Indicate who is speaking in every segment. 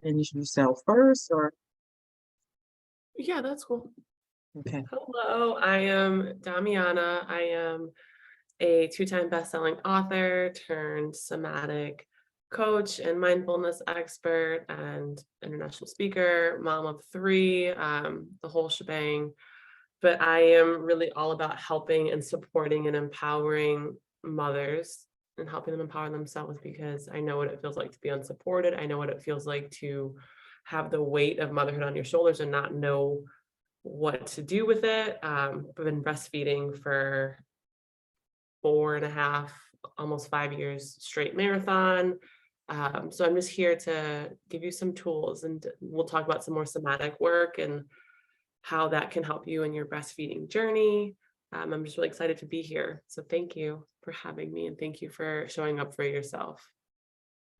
Speaker 1: introduce yourself first, or
Speaker 2: Yeah, that's cool.
Speaker 1: okay.
Speaker 2: Hello, I am Domiana. I am a two-time best-selling author turned somatic coach and mindfulness expert and international speaker, mom of three, the whole shebang. But I am really all about helping and supporting and empowering mothers and helping them empower themselves because I know what it feels like to be unsupported. I know what it feels like to have the weight of motherhood on your shoulders and not know what to do with it. I've been breastfeeding for 4.5, almost 5 years straight marathon. So I'm just here to give you some tools, and we'll talk about some more somatic work and how that can help you in your breastfeeding journey. I'm just really excited to be here. So thank you for having me, and thank you for showing up for yourself.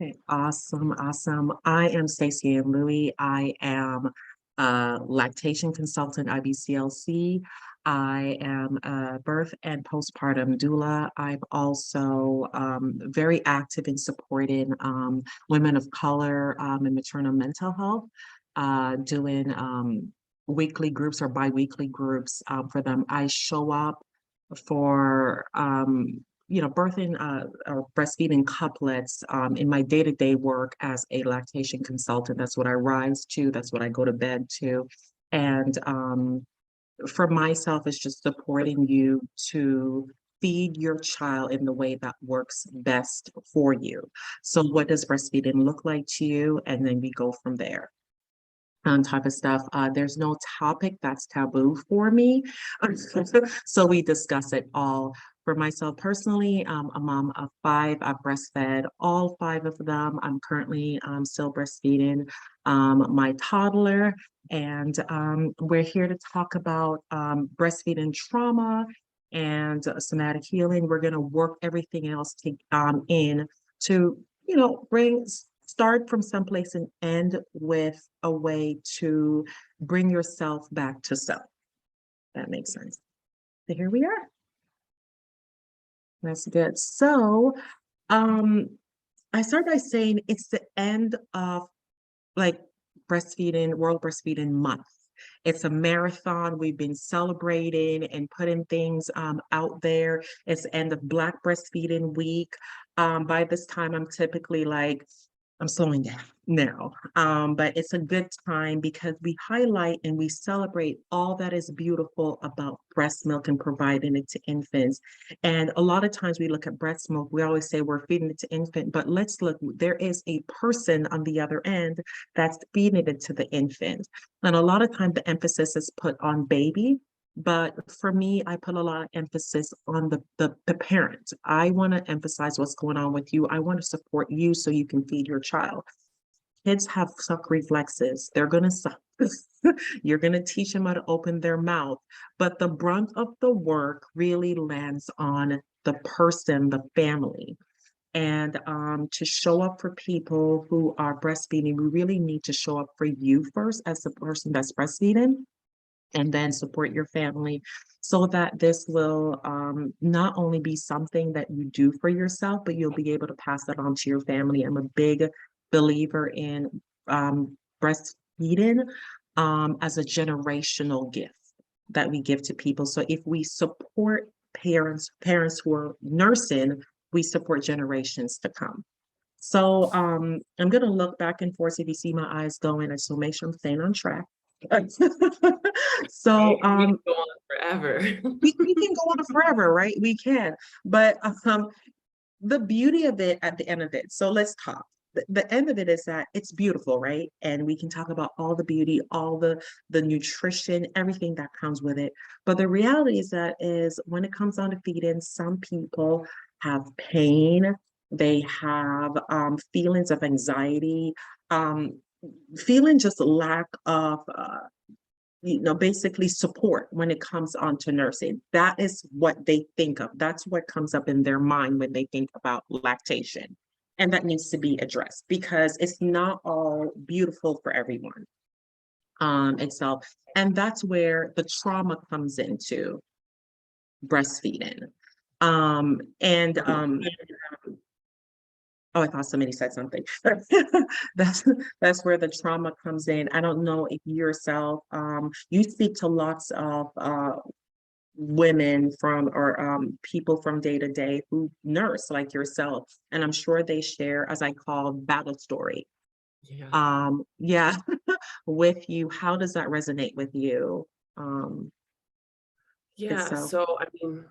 Speaker 1: Okay, awesome, awesome. I am Stacy-Ann Louie. I am a lactation consultant, IBCLC. I am a birth and postpartum doula. I'm also very active in supporting women of color in maternal mental health, doing weekly groups or bi-weekly groups for them. I show up for birthing or breastfeeding couplets in my day-to-day work as a lactation consultant. That's what I rise to, that's what I go to bed to. And for myself, it's just supporting you to feed your child in the way that works best for you. So what does breastfeeding look like to you? And then we go from there type of stuff. There's no topic that's taboo for me. So we discuss it all. For myself personally, a mom of five. I've breastfed all five of them. I'm currently still breastfeeding my toddler. And we're here to talk about breastfeeding trauma and somatic healing. We're going to work everything else in to, start from someplace and end with a way to bring yourself back to self. That makes sense. So here we are. That's good. So I start by saying it's the end of like World Breastfeeding Month. It's a marathon. We've been celebrating and putting things out there. It's the end of Black Breastfeeding Week. By this time, I'm typically like, I'm slowing down now, but it's a good time because we highlight and we celebrate all that is beautiful about breast milk and providing it to infants. And a lot of times we look at breast milk, we always say we're feeding it to infant, but let's look, there is a person on the other end that's feeding it to the infant. And a lot of times the emphasis is put on baby. But for me, I put a lot of emphasis on the parent. I want to emphasize what's going on with you. I want to support you so you can feed your child. Kids have suck reflexes. They're going to suck. You're going to teach them how to open their mouth. But the brunt of the work really lands on the person, the family. And to show up for people who are breastfeeding, we really need to show up for you first as the person that's breastfeeding, and then support your family so that this will not only be something that you do for yourself, but you'll be able to pass that on to your family. I'm a big believer in breastfeeding as a generational gift that we give to people. So if we support parents who are nursing, we support generations to come. So I'm going to look back and forth. If you see my eyes going, I just will make sure I'm staying on track. So
Speaker 2: We can go on forever.
Speaker 1: we can go on forever, right? We can. But the beauty of it at the end of it, so let's talk. The end of it is that it's beautiful, right? And we can talk about all the beauty, all the nutrition, everything that comes with it. But the reality is when it comes down to feeding, some people have pain, they have feelings of anxiety, feeling just lack of basically support when it comes on to nursing. That is what they think of. That's what comes up in their mind when they think about lactation. And that needs to be addressed because it's not all beautiful for everyone. Itself. And that's where the trauma comes into breastfeeding. And Oh, I thought somebody said something. That's that's where the trauma comes in. I don't know if yourself, you speak to lots of women from or people from day to day who nurse like yourself, and I'm sure they share, as I call, battle story.
Speaker 2: Yeah.
Speaker 1: Yeah, with you. How does that resonate with you? Um,
Speaker 2: Yeah.
Speaker 1: itself.
Speaker 2: So, I mean,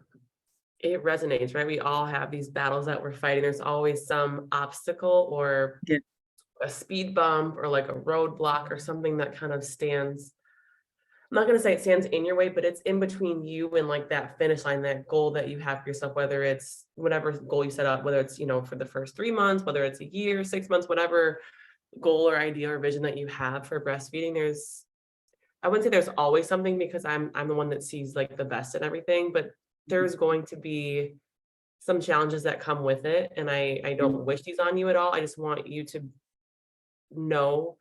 Speaker 2: it resonates, right? We all have these battles that we're fighting. There's always some obstacle or
Speaker 1: Yeah,
Speaker 2: a speed bump or like a roadblock or something that kind of stands. I'm not going to say it stands in your way, but it's in between you and like that finish line, that goal that you have for yourself, whether it's whatever goal you set up, whether it's, for the first 3 months, whether it's a year, 6 months, whatever goal or idea or vision that you have for breastfeeding. I wouldn't say there's always something because I'm the one that sees like the best in everything, but there's going to be some challenges that come with it. And I
Speaker 1: yeah,
Speaker 2: don't wish these on you at all. I just want you to know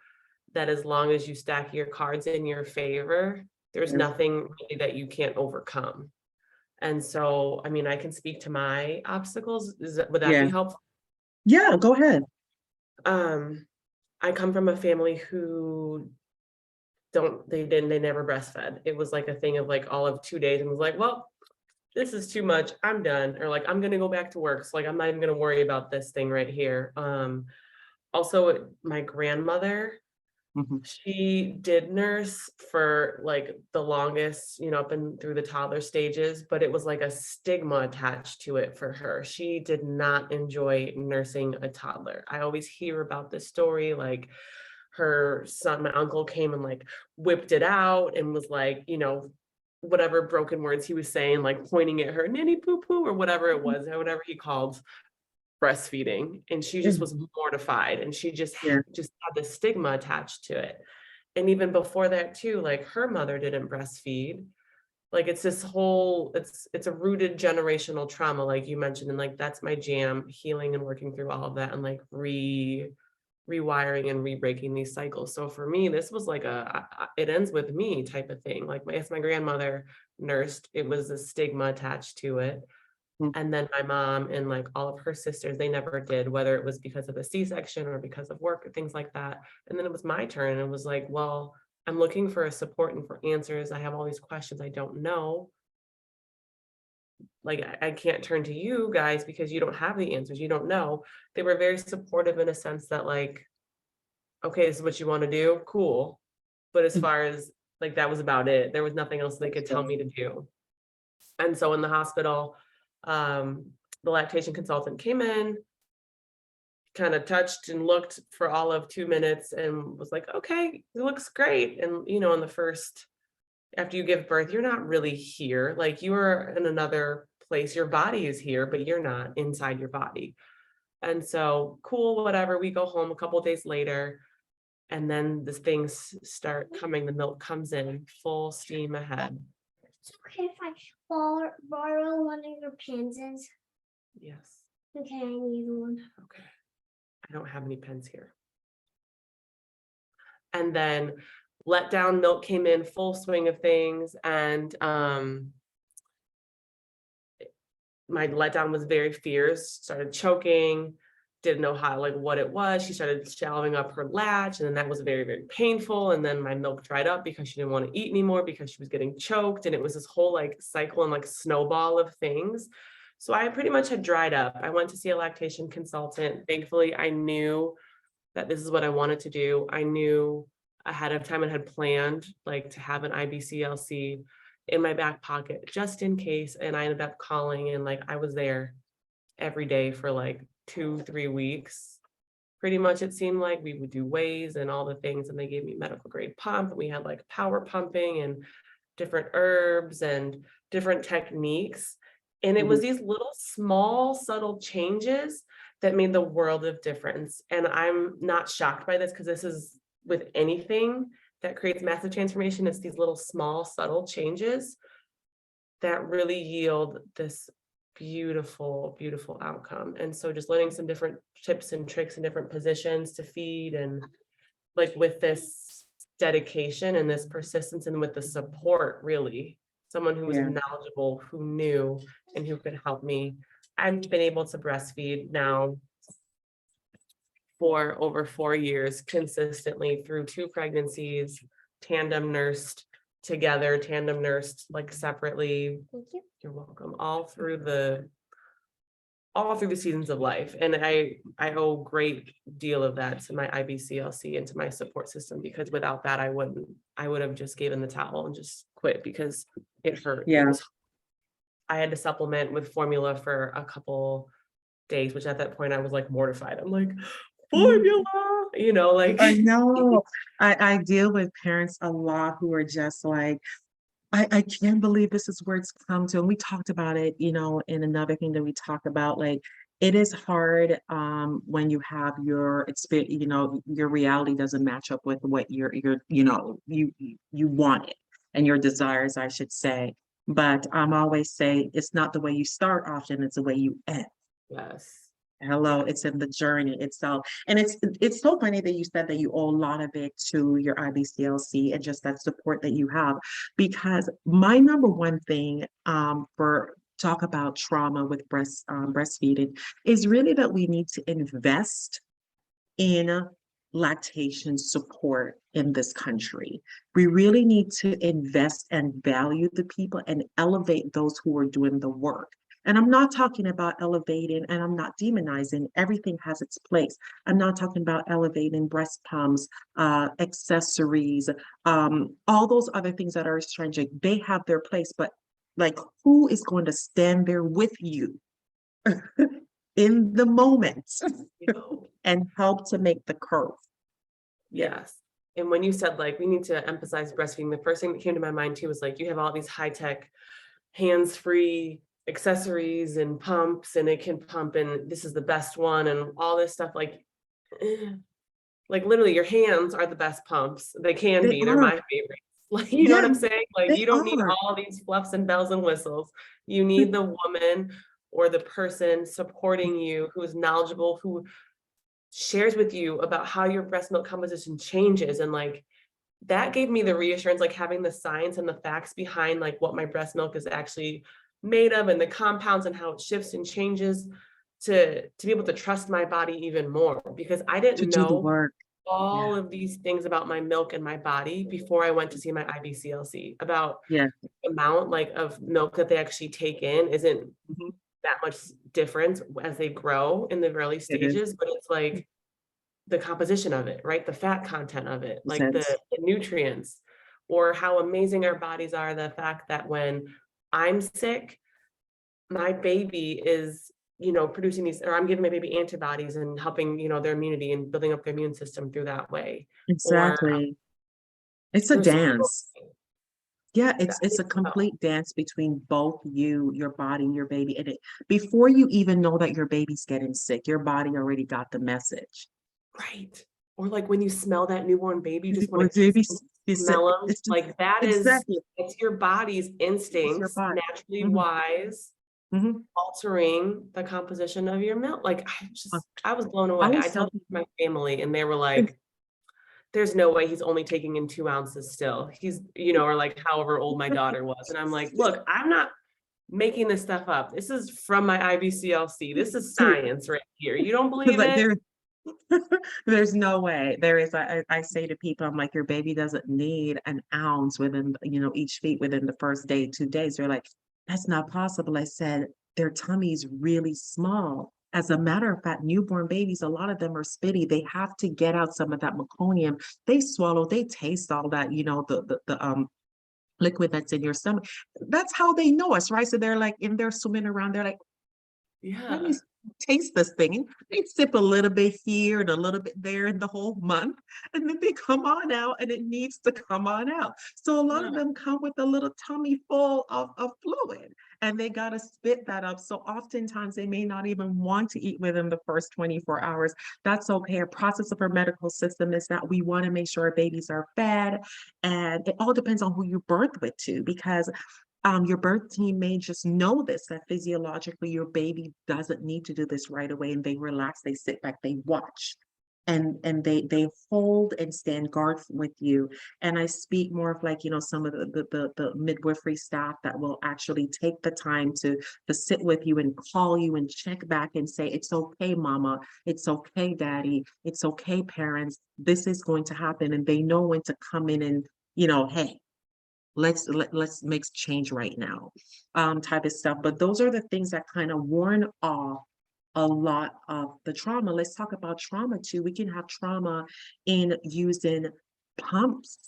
Speaker 2: that as long as you stack your cards in your favor, there's
Speaker 1: yeah,
Speaker 2: nothing really that you can't overcome. And so, I mean, I can speak to my obstacles. Would that
Speaker 1: yeah.
Speaker 2: be helpful?
Speaker 1: Yeah, go ahead.
Speaker 2: Um, I come from a family who they never breastfed. It was like a thing of like all of 2 days and was like, well, this is too much. I'm done. Or like, I'm gonna go back to work. So like I'm not even gonna worry about this thing right here. Also my grandmother,
Speaker 1: Mhm.
Speaker 2: she did nurse for like the longest, up and through the toddler stages, but it was like a stigma attached to it for her. She did not enjoy nursing a toddler. I always hear about this story, like her son, my uncle came and like whipped it out and was like, whatever broken words he was saying, like pointing at her, nanny poo poo, or whatever it was, whatever he called breastfeeding. And she just was mortified and she
Speaker 1: Yeah,
Speaker 2: just had this stigma attached to it. And even before that too, like her mother didn't breastfeed. Like it's this whole, it's a rooted generational trauma, like you mentioned. And like that's my jam, healing and working through all of that and like rewiring and re-breaking these cycles. So for me, this was like it ends with me type of thing. Like my grandmother nursed, it was a stigma attached to it.
Speaker 1: mm,
Speaker 2: And then my mom and like all of her sisters, they never did, whether it was because of a C-section or because of work or things like that. And then it was my turn and it was like, well, I'm looking for a support and for answers. I have all these questions I don't know. Like I can't turn to you guys because you don't have the answers. You don't know. They were very supportive in a sense that like, okay, this is what you want to do. Cool. But as
Speaker 1: mm.
Speaker 2: far as like that was about it. There was nothing else they could tell me to do. And so in the hospital, um, the lactation consultant came in, kind of touched and looked for all of 2 minutes and was like, okay, it looks great. And in the first, after you give birth, you're not really here. Like you are in another place. Your body is here, but you're not inside your body. And so cool, whatever. We go home a couple of days later. And then the things start coming, the milk comes in full steam ahead.
Speaker 3: It's okay if I borrow one of your pens.
Speaker 2: Yes.
Speaker 3: Okay, I need one.
Speaker 2: Okay. I don't have any pens here. And then let down milk came in full swing of things. And my letdown was very fierce, started choking, didn't know how, like what it was. She started shallowing up her latch, and then that was very, very painful. And then my milk dried up because she didn't want to eat anymore because she was getting choked. And it was this whole like cycle and like snowball of things. So I pretty much had dried up. I went to see a lactation consultant. Thankfully, I knew that this is what I wanted to do. I knew ahead of time and had planned like to have an IBCLC in my back pocket just in case. And I ended up calling and like I was there every day for like 2-3 weeks. Pretty much it seemed like we would do ways and all the things, and they gave me medical grade pump. We had like power pumping and different herbs and different techniques. And it was
Speaker 1: Mhm.
Speaker 2: these little small subtle changes that made the world of difference. And I'm not shocked by this because this is with anything that creates massive transformation. It's these little small subtle changes that really yield this beautiful, beautiful outcome. And so just learning some different tips and tricks and different positions to feed, and like with this dedication and this persistence and with the support, really, someone who was
Speaker 1: Yeah,
Speaker 2: knowledgeable, who knew, and who could help me. I've been able to breastfeed now for over 4 years consistently through 2 pregnancies, tandem nursed together, tandem nursed like separately.
Speaker 3: Thank you.
Speaker 2: You're welcome. All through the seasons of life. And I owe a great deal of that to my IBCLC and to my support system, because without that, I would have just given the towel and just quit because it hurt.
Speaker 1: Yeah.
Speaker 2: I had to supplement with formula for a couple days, which at that point I was like mortified. I'm like, formula, like.
Speaker 1: I know. I deal with parents a lot who are just like, I can't believe this is where it's come to. And we talked about it, in another thing that we talked about, like it is hard when you have your experience, your reality doesn't match up with what you wanted and your desires, I should say. But I'm always say it's not the way you start often, it's the way you end.
Speaker 2: Yes.
Speaker 1: Hello, it's in the journey itself. And it's so funny that you said that you owe a lot of it to your IBCLC and just that support that you have, because my number one thing for talk about trauma with breastfeeding is really that we need to invest in lactation support in this country. We really need to invest and value the people and elevate those who are doing the work. And I'm not talking about elevating, and I'm not demonizing. Everything has its place. I'm not talking about elevating breast pumps, accessories, all those other things that are extrinsic. They have their place, but like, who is going to stand there with you in the moment and help to make the curve?
Speaker 2: Yes. And when you said like we need to emphasize breastfeeding, the first thing that came to my mind too was like you have all these high-tech, hands-free accessories and pumps, and it can pump, and this is the best one, and all this stuff. Like literally your hands are the best pumps. They can be. They're my favorites. Like, you know what I'm saying? Like you don't need all these fluffs and bells and whistles. You need the woman or the person supporting you who is knowledgeable, who shares with you about how your breast milk composition changes. And like that gave me the reassurance, like having the science and the facts behind like what my breast milk is actually made of and the compounds and how it shifts and changes, to be able to trust my body even more, because I didn't know all of these things about my milk and my body before I went to see my IBCLC, about the amount like of milk that they actually take in isn't that much different as they grow in the early stages, but it's like the composition of it, right? The fat content of it, like the nutrients, or how amazing our bodies are. The fact that when I'm sick, my baby is, producing these, or I'm giving my baby antibodies and helping, their immunity and building up their immune system through that way.
Speaker 1: Exactly. It's a dance. Yeah, it's a complete dance between both you, your body, and your baby. And before you even know that your baby's getting sick, your body already got the message.
Speaker 2: Right. Or like when you smell that newborn baby, you just want to smell them. Like that it's your body's instincts, naturally wise, altering the composition of your milk. Like I was blown away. I told my family and they were like, there's no way he's only taking in 2 ounces still. He's, or like however old my daughter was. And I'm like, look, I'm not making this stuff up. This is from my IBCLC. This is science right here. You don't believe it?
Speaker 1: There's no way. There is. I say to people, I'm like, your baby doesn't need an ounce within, each feed within the first day, 2 days. They're like, that's not possible. I said, their tummy's really small. As a matter of fact, newborn babies, a lot of them are spitty. They have to get out some of that meconium. They swallow, they taste all that, the liquid that's in your stomach. That's how they know us, right? So they're like, in there swimming around, they're like, let me taste this thing. And they sip a little bit here and a little bit there in the whole month. And then they come on out and it needs to come on out. So a lot of them come with a little tummy full of fluid and they got to spit that up. So oftentimes they may not even want to eat within the first 24 hours. That's okay. A process of our medical system is that we want to make sure our babies are fed. And it all depends on who you birth with too, because your birth team may just know this, that physiologically your baby doesn't need to do this right away, and they relax, they sit back, they watch. and they hold and stand guard with you. And I speak more of like, some of the midwifery staff that will actually take the time to sit with you and call you and check back and say, it's okay, mama, it's okay, daddy, it's okay, parents, this is going to happen. And they know when to come in and, hey, let's make change right now, type of stuff. But those are the things that kind of warn off a lot of the trauma. Let's talk about trauma too. We can have trauma in using pumps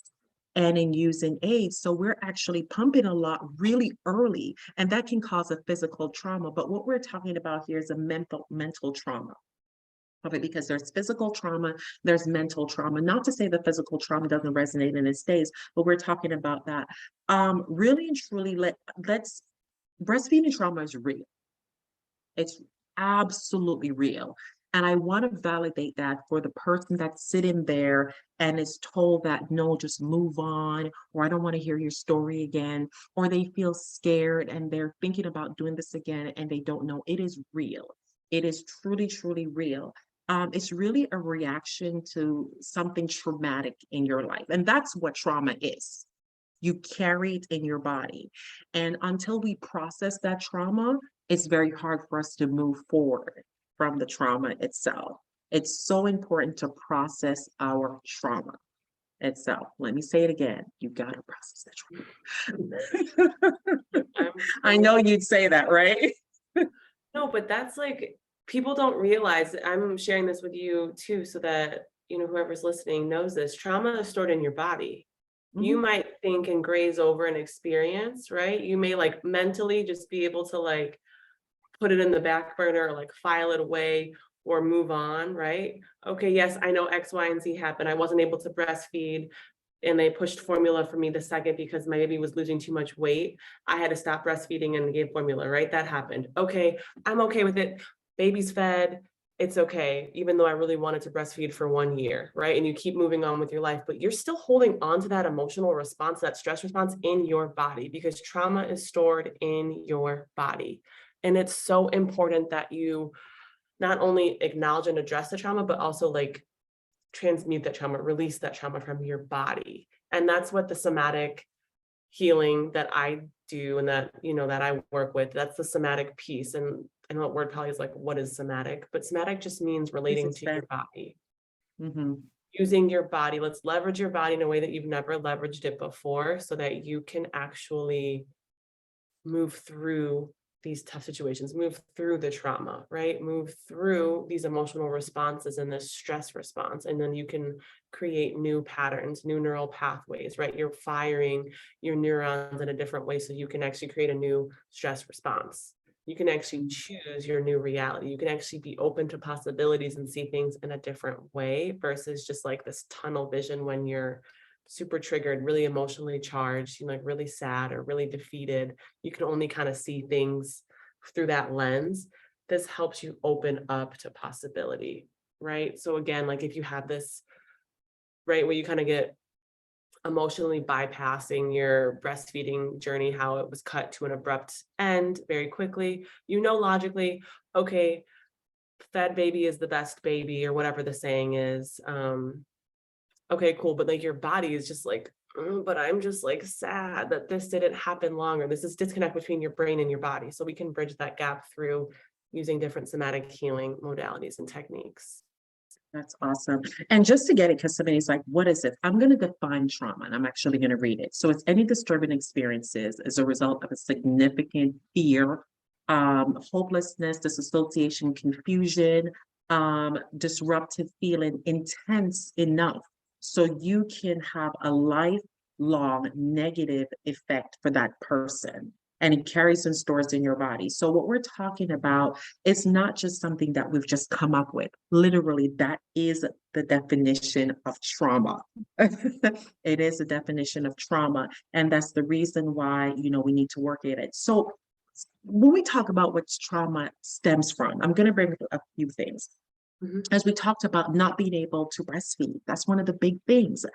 Speaker 1: and in using aids. So we're actually pumping a lot really early, and that can cause a physical trauma. But what we're talking about here is a mental trauma. Okay, because there's physical trauma, there's mental trauma. Not to say the physical trauma doesn't resonate and it stays, but we're talking about that. Really and truly, let's breastfeeding trauma is real. It's absolutely real. And I want to validate that for the person that's sitting there and is told that, no, just move on, or I don't want to hear your story again, or they feel scared and they're thinking about doing this again and they don't know. It is real. It is truly, truly real. It's really a reaction to something traumatic in your life. And that's what trauma is. You carry it in your body. And until we process that trauma, it's very hard for us to move forward from the trauma itself. It's so important to process our trauma itself. Let me say it again. You got to process the trauma. I know you'd say that, right?
Speaker 2: No, but that's like, people don't realize, I'm sharing this with you too, so that, whoever's listening knows this. Trauma is stored in your body. You might think and graze over an experience, right? You may like mentally just be able to like put it in the back burner, or like file it away or move on, right? Okay, yes, I know X, Y, and Z happened. I wasn't able to breastfeed and they pushed formula for me the second because my baby was losing too much weight. I had to stop breastfeeding and gave formula, right? That happened. Okay, I'm okay with it. Baby's fed. It's okay, even though I really wanted to breastfeed for 1 year, right? And you keep moving on with your life, but you're still holding on to that emotional response, that stress response in your body, because trauma is stored in your body. And it's so important that you not only acknowledge and address the trauma, but also like transmute that trauma, release that trauma from your body. And that's what the somatic healing that I do and that, that I work with, that's the somatic piece. And I know what word probably is like, what is somatic? But somatic just means relating to your body. Using your body. Let's leverage your body in a way that you've never leveraged it before, so that you can actually move through these tough situations, move through the trauma, right? Move through these emotional responses and this stress response. And then you can create new patterns, new neural pathways, right? You're firing your neurons in a different way, so you can actually create a new stress response. You can actually choose your new reality. You can actually be open to possibilities and see things in a different way, versus just like this tunnel vision when you're super triggered, really emotionally charged, like really sad or really defeated. You can only kind of see things through that lens. This helps you open up to possibility, right? So again, like if you have this, right, where you kind of get emotionally bypassing your breastfeeding journey, how it was cut to an abrupt end very quickly, logically, okay, fed baby is the best baby, or whatever the saying is. Okay, cool. But like your body is just like, but I'm just like sad that this didn't happen longer. This is disconnect between your brain and your body. So we can bridge that gap through using different somatic healing modalities and techniques.
Speaker 1: That's awesome. And just to get it, because somebody's like, what is it? I'm going to define trauma, and I'm actually going to read it. So it's any disturbing experiences as a result of a significant fear, hopelessness, disassociation, confusion, disruptive feeling intense enough so you can have a lifelong negative effect for that person. And it carries and stores in your body. So what we're talking about is not just something that we've just come up with. Literally, that is the definition of trauma. It is a definition of trauma. And that's the reason why, we need to work at it. So when we talk about what trauma stems from, I'm going to bring up a few things. As we talked about not being able to breastfeed, that's one of the big things.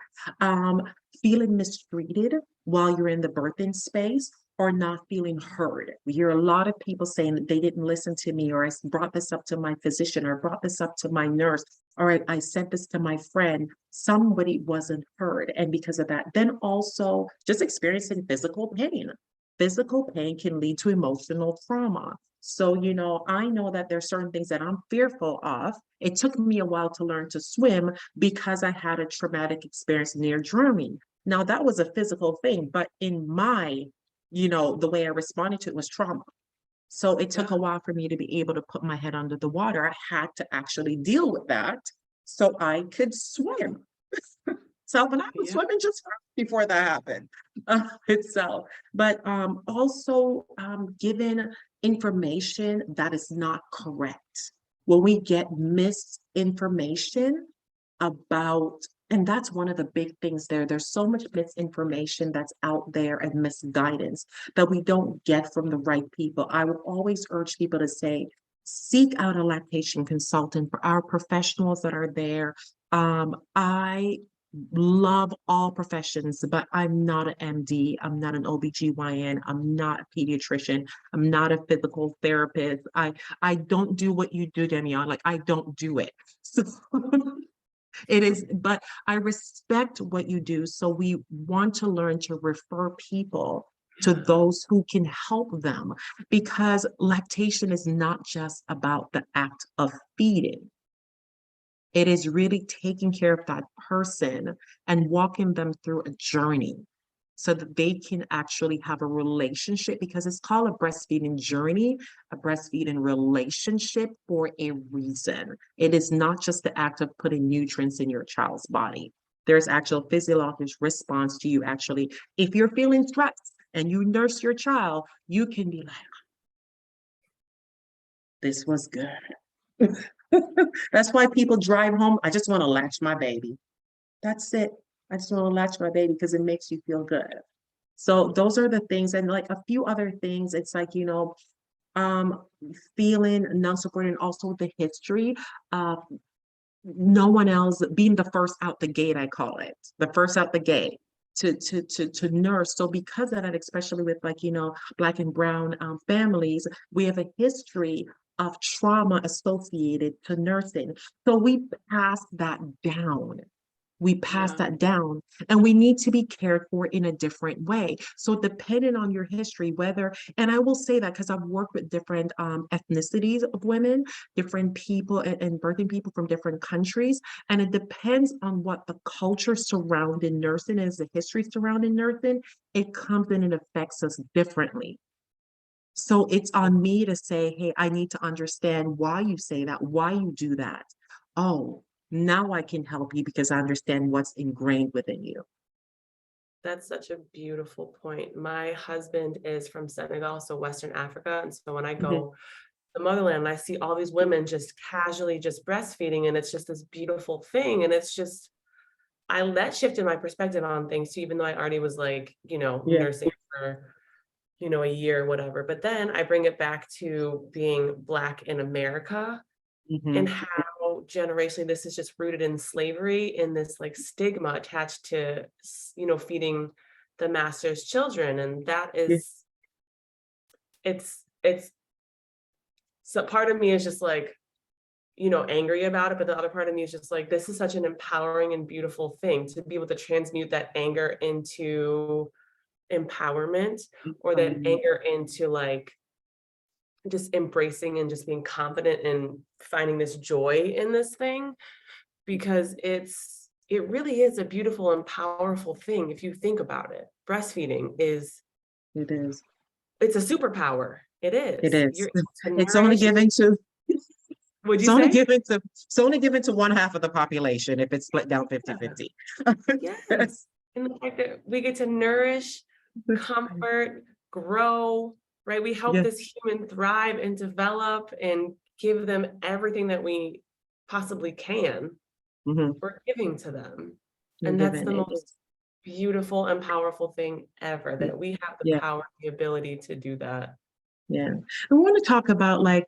Speaker 1: Feeling mistreated while you're in the birthing space, or not feeling heard. We hear a lot of people saying that they didn't listen to me, or I brought this up to my physician, or brought this up to my nurse, All right, I sent this to my friend, somebody wasn't heard. And because of that, then also just experiencing physical pain. Physical pain can lead to emotional trauma. So, I know that there's certain things that I'm fearful of. It took me a while to learn to swim because I had a traumatic experience near drowning. Now, that was a physical thing, but in my, the way I responded to it was trauma. So it took a while for me to be able to put my head under the water. I had to actually deal with that so I could swim. So when I was swimming just before that happened itself, but also given information that is not correct. When we get misinformation about, and that's one of the big things there. There's so much misinformation that's out there and misguidance that we don't get from the right people. I would always urge people to say, seek out a lactation consultant for our professionals that are there. I love all professions, but I'm not an MD. I'm not an OBGYN. I'm not a pediatrician. I'm not a physical therapist. I don't do what you do, Domiana. Like, I don't do it. So it is, but I respect what you do. So we want to learn to refer people to those who can help them, because lactation is not just about the act of feeding. It is really taking care of that person and walking them through a journey so that they can actually have a relationship, because it's called a breastfeeding journey, a breastfeeding relationship for a reason. It is not just the act of putting nutrients in your child's body. There's actual physiological response to you actually. If you're feeling stressed and you nurse your child, you can be like, this was good. That's why people drive home. I just want to latch my baby. That's it. I just want to latch my baby because it makes you feel good. So those are the things, and like a few other things. It's like, feeling non-supported, and also the history of no one else being the first out the gate, I call it, the first out the gate to nurse. So because of that, especially with like, Black and brown families, we have a history of trauma associated to nursing. So we pass that down. We pass that down, and we need to be cared for in a different way. So depending on your history, whether, and I will say that because I've worked with different ethnicities of women, different people and birthing people from different countries, and it depends on what the culture surrounding nursing is, the history surrounding nursing, it comes in and affects us differently. So it's on me to say, hey, I need to understand why you say that, why you do that. Oh, now I can help you because I understand what's ingrained within you.
Speaker 2: That's such a beautiful point. My husband is from Senegal, so Western Africa. And so when I go to the motherland, I see all these women just casually just breastfeeding, and it's just this beautiful thing. And it's just, that shifted my perspective on things too, even though I already was like, nursing for, a year or whatever. But then I bring it back to being Black in America and how generationally this is just rooted in slavery, in this like stigma attached to, feeding the master's children. And that is, it's, so part of me is just like, angry about it. But the other part of me is just like, this is such an empowering and beautiful thing to be able to transmute that anger into empowerment, or that anger into like just embracing and just being confident and finding this joy in this thing, because it really is a beautiful and powerful thing. If you think about it, breastfeeding it's a superpower. It is.
Speaker 1: It's only given to
Speaker 2: Would you
Speaker 1: it's only
Speaker 2: say?
Speaker 1: given to one half of the population if it's split down 50-50.
Speaker 2: Yes. And the fact that we get to nourish, comfort, grow, right? We help this human thrive and develop and give them everything that we possibly can. We're giving to them. And that's the most beautiful and powerful thing ever, that we have the power, the ability to do that.
Speaker 1: Yeah. I want to talk about like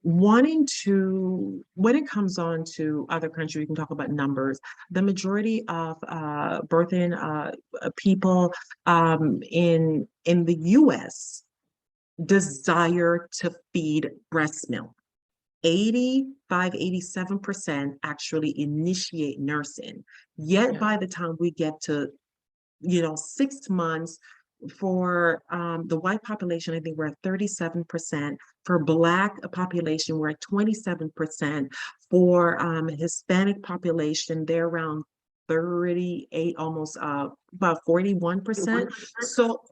Speaker 1: wanting to, when it comes on to other countries, we can talk about numbers. The majority of birthing people in the US desire to feed breast milk. 87% actually initiate nursing. Yet
Speaker 2: Yeah.
Speaker 1: by the time we get to, 6 months, for the white population, I think we're at 37%. For Black population, we're at 27%. For Hispanic population, they're around 38, almost about 41%. So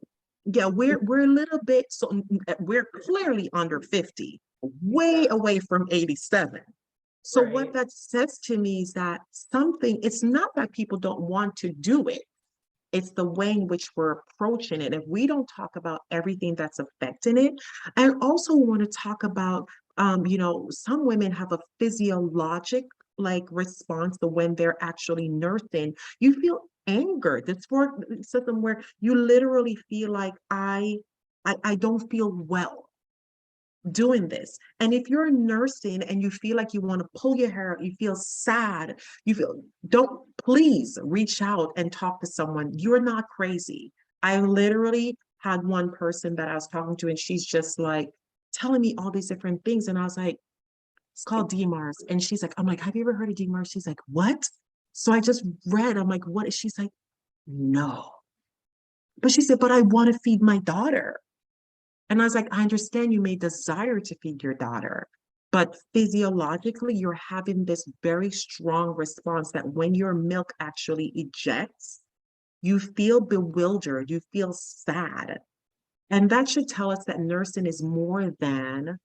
Speaker 1: yeah, we're a little bit, so we're clearly under 50, way away from 87. So what
Speaker 2: Right.
Speaker 1: that says to me is that it's not that people don't want to do it. It's the way in which we're approaching it. If we don't talk about everything that's affecting it, I also want to talk about, some women have a physiologic like response to when they're actually nursing. You feel angered. It's something where you literally feel like I don't feel well doing this. And if you're nursing and you feel like you want to pull your hair out, you feel sad, don't, please reach out and talk to someone. You're not crazy. I literally had one person that I was talking to, and she's just like telling me all these different things. And I was like, it's called DMARS. And she's like, I'm like, have you ever heard of DMARS? She's like, what? So I just read, I'm like, what? She's like, no. But she said, but I want to feed my daughter. And I was like, I understand you may desire to feed your daughter, but physiologically, you're having this very strong response that when your milk actually ejects, you feel bewildered, you feel sad. And that should tell us that nursing is more than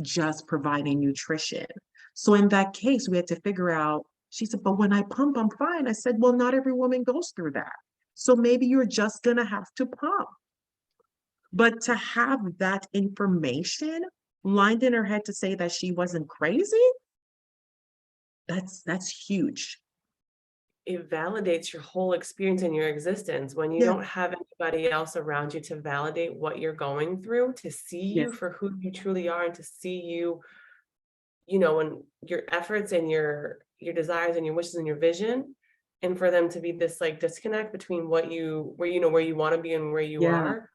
Speaker 1: just providing nutrition. So in that case, we had to figure out, she said, but when I pump, I'm fine. I said, well, not every woman goes through that. So maybe you're just going to have to pump. But to have that information lined in her head to say that she wasn't crazy, that's huge.
Speaker 2: It validates your whole experience in your existence when you
Speaker 1: Yeah.
Speaker 2: don't have anybody else around you to validate what you're going through, to see
Speaker 1: Yes.
Speaker 2: you for who you truly are, and to see you, and your efforts and your desires and your wishes and your vision, and for them to be this like disconnect between where you want to be and where you
Speaker 1: Yeah.
Speaker 2: are.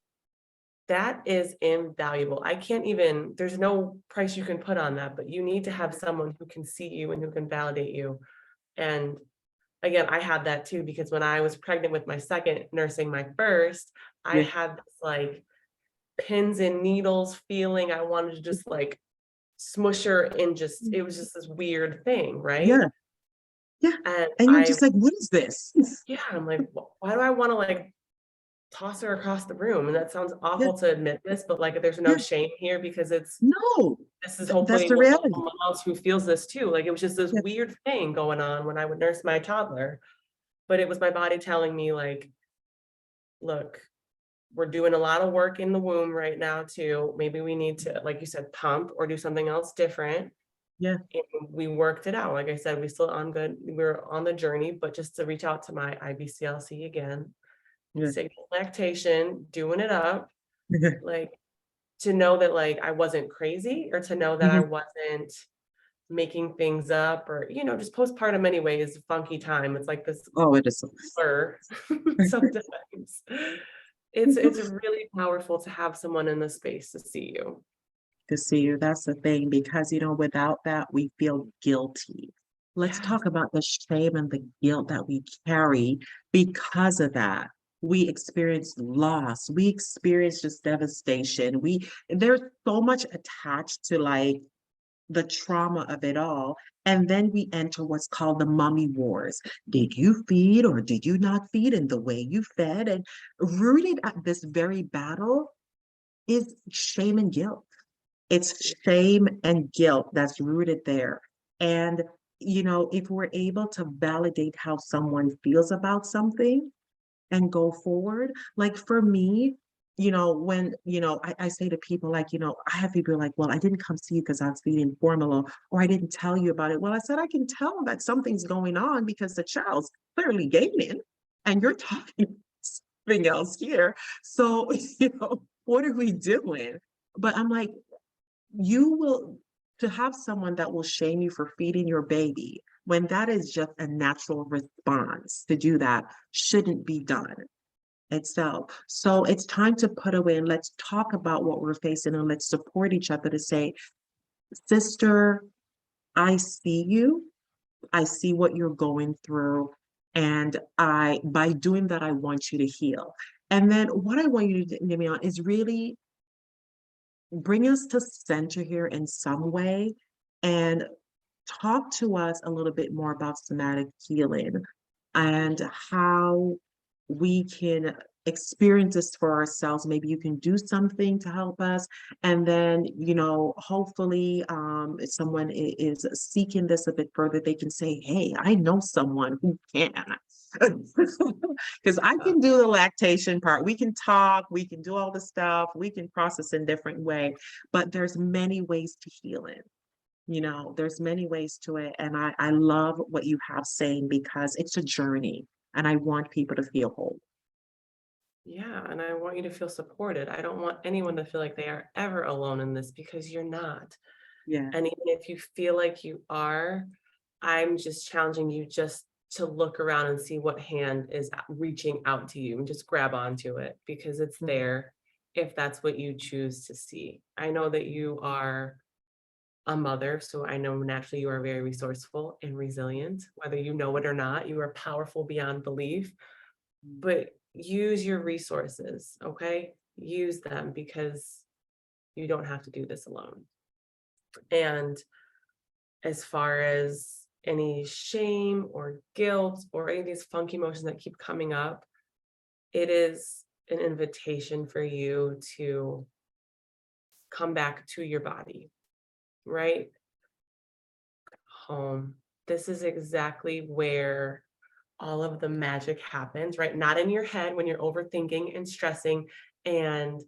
Speaker 2: That is invaluable. I can't even, there's no price you can put on that, but you need to have someone who can see you and who can validate you. And again, I had that too, because when I was pregnant with my second, nursing my first, I
Speaker 1: Yeah.
Speaker 2: had this like pins and needles feeling. I wanted to just like smush her and just, it was just this weird thing, right?
Speaker 1: Yeah. Yeah.
Speaker 2: And
Speaker 1: And you're just like, what is this?
Speaker 2: I'm like, why do I want to like toss her across the room? And that sounds
Speaker 1: Yeah.
Speaker 2: awful to admit this, but like there's no
Speaker 1: Yeah.
Speaker 2: shame here, because
Speaker 1: No,
Speaker 2: this is
Speaker 1: that's
Speaker 2: hopefully
Speaker 1: the reality.
Speaker 2: someone else who feels this too. Like it was just this
Speaker 1: Yeah.
Speaker 2: weird thing going on when I would nurse my toddler, but it was my body telling me like, look, we're doing a lot of work in the womb right now too. Maybe we need to, like you said, pump or do something else different.
Speaker 1: Yeah.
Speaker 2: And we worked it out. Like I said, we're on the journey, but just to reach out to my IBCLC again,
Speaker 1: Yeah.
Speaker 2: signal lactation, doing it up,
Speaker 1: Yeah.
Speaker 2: like to know that like I wasn't crazy, or to know that I
Speaker 1: Mhm.
Speaker 2: wasn't making things up, or just postpartum anyway is a funky time. It's like this
Speaker 1: Oh, it is.
Speaker 2: blur sometimes. It's really powerful to have someone in the space to see you.
Speaker 1: To see you. That's the thing, because without that, we feel guilty. Let's
Speaker 2: Yes.
Speaker 1: talk about the shame and the guilt that we carry because of that. We experience loss, we experience just devastation. There's so much attached to like the trauma of it all. And then we enter what's called the mommy wars. Did you feed or did you not feed in the way you fed? And rooted at this very battle is shame and guilt. It's shame and guilt that's rooted there. And, if we're able to validate how someone feels about something and go forward, like for me, when, I say to people, like, I have people like, well, I didn't come see you because I was feeding formula, or I didn't tell you about it. Well, I said, I can tell that something's going on because the child's clearly gaining and you're talking something else here. So, what are we doing? But I'm like, to have someone that will shame you for feeding your baby when that is just a natural response to do that shouldn't be done itself. So it's time to put away and let's talk about what we're facing, and let's support each other to say, sister, I see you. I see what you're going through. And by doing that, I want you to heal. And then what I want you to do, Domiana, is really bring us to center here in some way and talk to us a little bit more about somatic healing and how we can experience this for ourselves. Maybe you can do something to help us. And then, hopefully, if someone is seeking this a bit further, they can say, hey, I know someone who can. Because I can do the lactation part. We can talk, we can do all the stuff, we can process in different way, but there's many ways to heal it. There's many ways to it. And I love what you have saying because it's a journey and I want people to feel whole.
Speaker 2: Yeah, and I want you to feel supported. I don't want anyone to feel like they are ever alone in this, because you're not.
Speaker 1: Yeah.
Speaker 2: And even if you feel like you are, I'm just challenging you just to look around and see what hand is reaching out to you, and just grab onto it, because it's
Speaker 1: Mhm.
Speaker 2: there if that's what you choose to see. I know that you are a mother, so I know naturally you are very resourceful and resilient. Whether you know it or not, you are powerful beyond belief. But use your resources, okay? Use them, because you don't have to do this alone. And as far as any shame or guilt or any of these funky emotions that keep coming up, it is an invitation for you to come back to your body, right? Home. This is exactly where all of the magic happens, right? Not in your head when you're overthinking and stressing and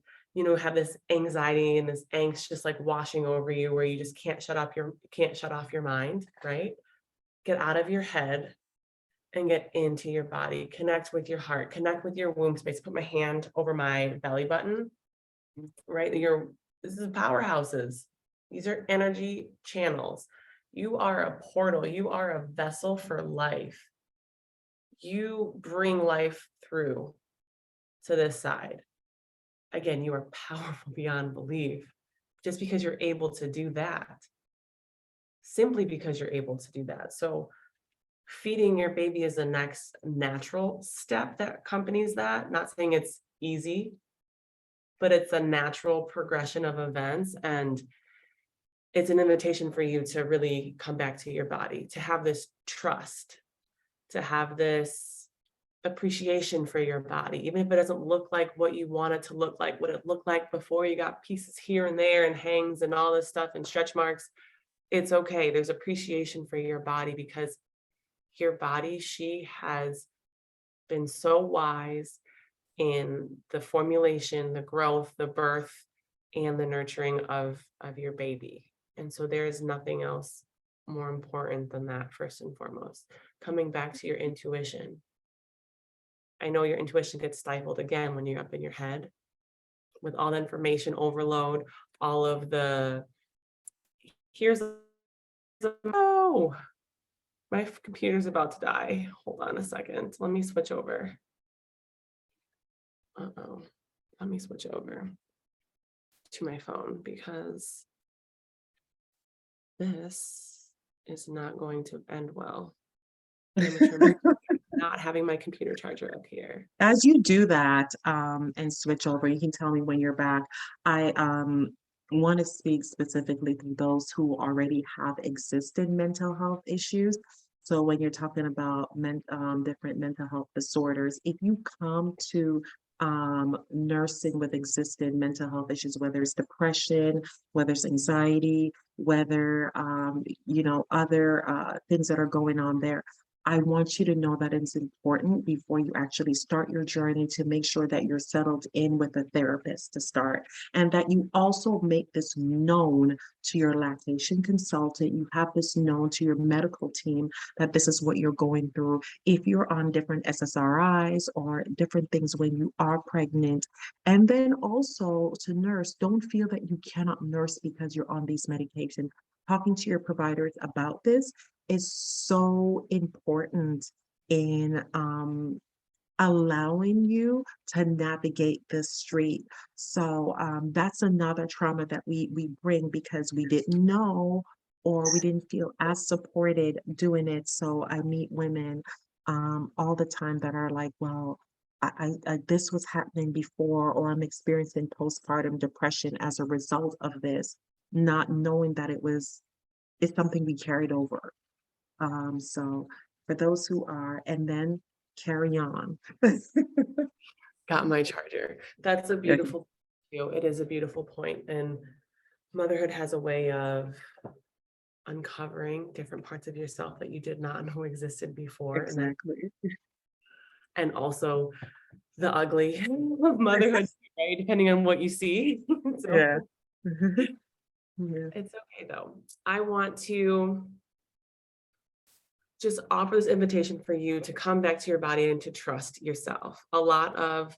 Speaker 2: have this anxiety and this angst just like washing over you, where you just can't shut off your mind, right? Get out of your head and get into your body. Connect with your heart, connect with your womb space. Put my hand over my belly button, right? This is powerhouses. These are energy channels. You are a portal, you are a vessel for life. You bring life through to this side. Again, you are powerful beyond belief, just because you're able to do that. Simply because you're able to do that. So feeding your baby is the next natural step that accompanies that. Not saying it's easy, but it's a natural progression of events. And it's an invitation for you to really come back to your body, to have this trust, to have this appreciation for your body, even if it doesn't look like what you want it to look like, what it looked like before you got pieces here and there and hangs and all this stuff and stretch marks. It's okay. There's appreciation for your body, because your body, she has been so wise in the formulation, the growth, the birth, and the nurturing of your baby. And so there is nothing else more important than that, first and foremost. Coming back to your intuition. I know your intuition gets stifled again when you're up in your head with all the information overload, all of the, oh, my computer's about to die. Hold on a second. Let me switch over. Uh-oh. Let me switch over to my phone, because this is not going to end well. Not having my computer charger up here.
Speaker 1: As you do that and switch over, you can tell me when you're back. I want to speak specifically to those who already have existing mental health issues. So when you're talking about different mental health disorders, if you come to nursing with existing mental health issues, whether it's depression, whether it's anxiety, whether other things that are going on there, I want you to know that it's important before you actually start your journey to make sure that you're settled in with a therapist to start, and that you also make this known to your lactation consultant. You have this known to your medical team that this is what you're going through. If you're on different SSRIs or different things when you are pregnant, and then also to nurse, don't feel that you cannot nurse because you're on these medications. Talking to your providers about this is so important in allowing you to navigate this street. So that's another trauma that we bring because we didn't know or we didn't feel as supported doing it. So I meet women all the time that are like, well, this was happening before, or I'm experiencing postpartum depression as a result of this, not knowing that it's something we carried over. So for those who are, and then carry on.
Speaker 2: Got my charger. That's a beautiful, it is a beautiful point. And motherhood has a way of uncovering different parts of yourself that you did not know existed before.
Speaker 1: Exactly.
Speaker 2: And also the ugly of motherhood, right? Depending on what you see. So
Speaker 1: Yeah. Yeah.
Speaker 2: it's okay though. I want to just offer this invitation for you to come back to your body and to trust yourself. A lot of,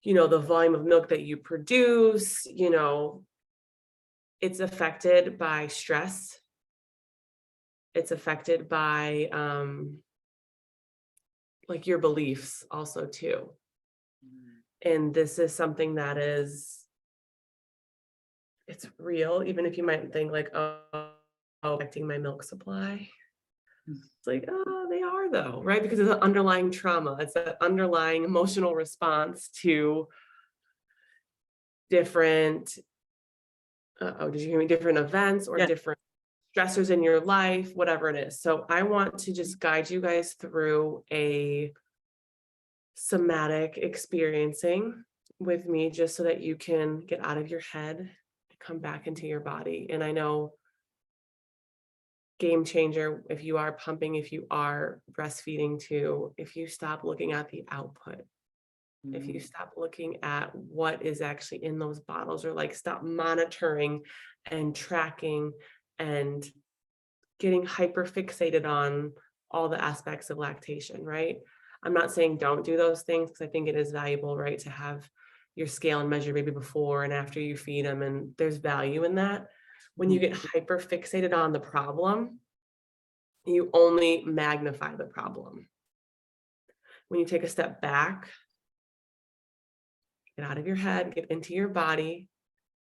Speaker 2: the volume of milk that you produce, it's affected by stress. It's affected by like your beliefs also too. And this is something that it's real, even if you might think like, oh, affecting my milk supply. It's like, oh, they are though, right? Because it's an underlying trauma. It's an underlying emotional response to different, did you hear me? Different events or
Speaker 1: Yeah.
Speaker 2: different stressors in your life, whatever it is. So I want to just guide you guys through a somatic experiencing with me, just so that you can get out of your head and come back into your body. And I know, game changer, if you are pumping, if you are breastfeeding too, if you stop looking at the output, if you stop looking at what is actually in those bottles, or like stop monitoring and tracking and getting hyper fixated on all the aspects of lactation, right? I'm not saying don't do those things, because I think it is valuable, right, to have your scale and measure baby before and after you feed them, and there's value in that. When you get hyper fixated on the problem, you only magnify the problem. When you take a step back, get out of your head, get into your body,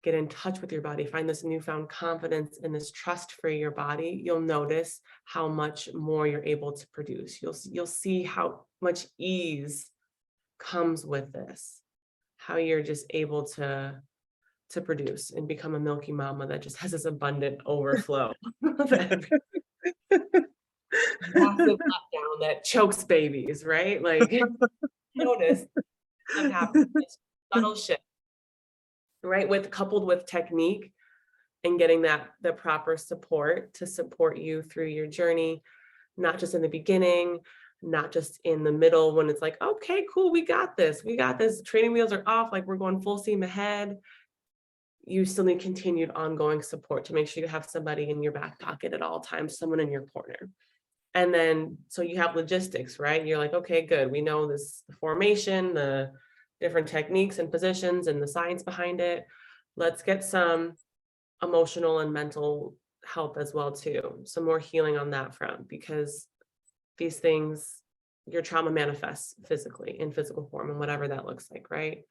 Speaker 2: get in touch with your body, find this newfound confidence and this trust for your body, you'll notice how much more you're able to produce. You'll see how much ease comes with this, how you're just able to produce and become a milky mama that just has this abundant overflow massive letdown that chokes babies, right? Like, notice that happens. It's subtle shift, right? Coupled with technique and getting the proper support to support you through your journey, not just in the beginning, not just in the middle when it's like, okay, cool, we got this, training wheels are off, like we're going full steam ahead. You still need continued ongoing support to make sure you have somebody in your back pocket at all times, someone in your corner. And then, so you have logistics, right? You're like, okay, good. We know this, the formation, the different techniques and positions and the science behind it. Let's get some emotional and mental help as well too. Some more healing on that front, because these things, your trauma manifests physically in physical form and whatever that looks like, right?